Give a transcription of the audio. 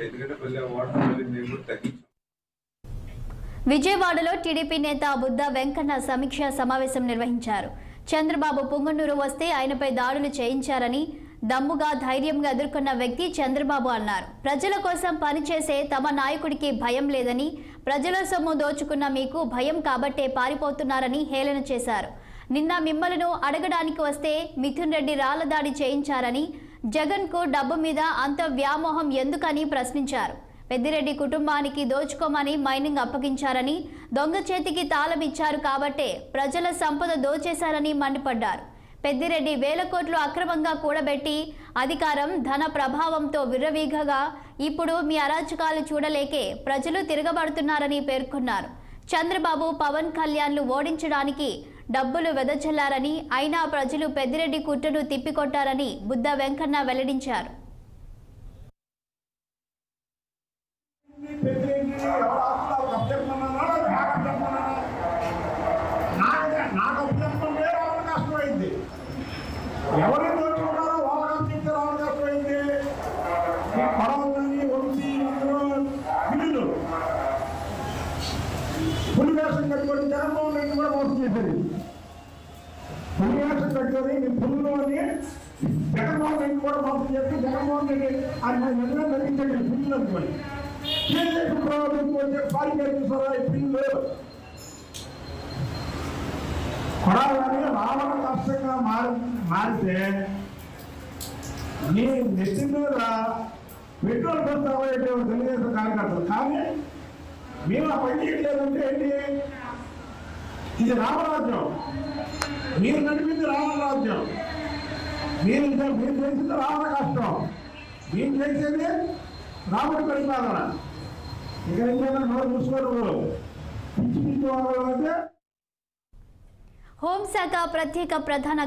ఎందుకంటే మళ్ళీ వాటర్ మళ్ళీ మేము కూడా తగ్గించాం. విజయవాడలో టీడీపీ నేత బుద్ధ వెంకన్న సమీక్షా సమావేశం నిర్వహించారు. చంద్రబాబు పుంగనూరు వస్తే ఆయనపై దాడులు చేయించారని, దమ్ముగా ధైర్యంగా ఎదుర్కొన్న వ్యక్తి చంద్రబాబు అన్నారు. ప్రజల కోసం పనిచేసే తమ నాయకుడికి భయం లేదని, ప్రజల సొమ్ము దోచుకున్న మీకు భయం కాబట్టే పారిపోతున్నారని హేళన చేశారు. నిన్న మిమ్మల్ని అడగడానికి వస్తే మిథున్ రెడ్డి రాళ్ల దాడి చేయించారని, జగన్కు డబ్బు మీద అంత వ్యామోహం ఎందుకని ప్రశ్నించారు. పెద్దిరెడ్డి కుటుంబానికి దోచుకోమని మైనింగ్ అప్పగించారని, దొంగ చేతికి తాళం ఇచ్చారు కాబట్టే ప్రజల సంపద దోచేశారని మండిపడ్డారు. పెద్దిరెడ్డి వేల కోట్లు అక్రమంగా కూడబెట్టి అధికారం ధన ప్రభావంతో విర్రవీగగా ఇప్పుడు మీ అరాచకాలు చూడలేకే ప్రజలు తిరగబడుతున్నారని పేర్కొన్నారు. చంద్రబాబు పవన్ కళ్యాణ్లు ఓడించడానికి డబ్బులు వెదజల్లారని, అయినా ప్రజలు పెద్దిరెడ్డి కుట్రను తిప్పికొట్టారని బుద్ధ వెంకన్న వెల్లడించారు. ఎవరైతే దోచుకున్నారో వాళ్ళకి ఇచ్చే రావడం కష్టమైంది. పడవలని వంశీ ఇల్లు పులి వేషం కట్టుకొని జగన్మోహన్ రెడ్డి కూడా మోసం చేసేది. పులి వేషం కట్టుకొని మీ పుల్లు అని జగన్మోహన్ రెడ్డి కూడా మోసం చేసి జగన్మోహన్ రెడ్డి ఆయన నిజంగా నటించండి పుల్లు అనుకోండి. పారిపోయి చూసారా ఈ పిల్లు కొడాలని రావణ కష్టంగా మారితే నీ నెత్తి మీద పెట్రోల్ కొడతామో తెలుగుదేశం కార్యకర్తలు. కానీ మేము ఆ పని చేయట్లేదంటే ఏంటి? ఇది రామరాజ్యం, మీరు నడిపింది రామరాజ్యం, మీరు చేసింది రావణ కష్టం, మీరు చేసేది రాముడి పరిపాలన. ఇక ఏమైనా నోరు మూసుకోరు పిచ్చి పిచ్చి అంటే హోంశాఖ ప్రత్యేక ప్రధాన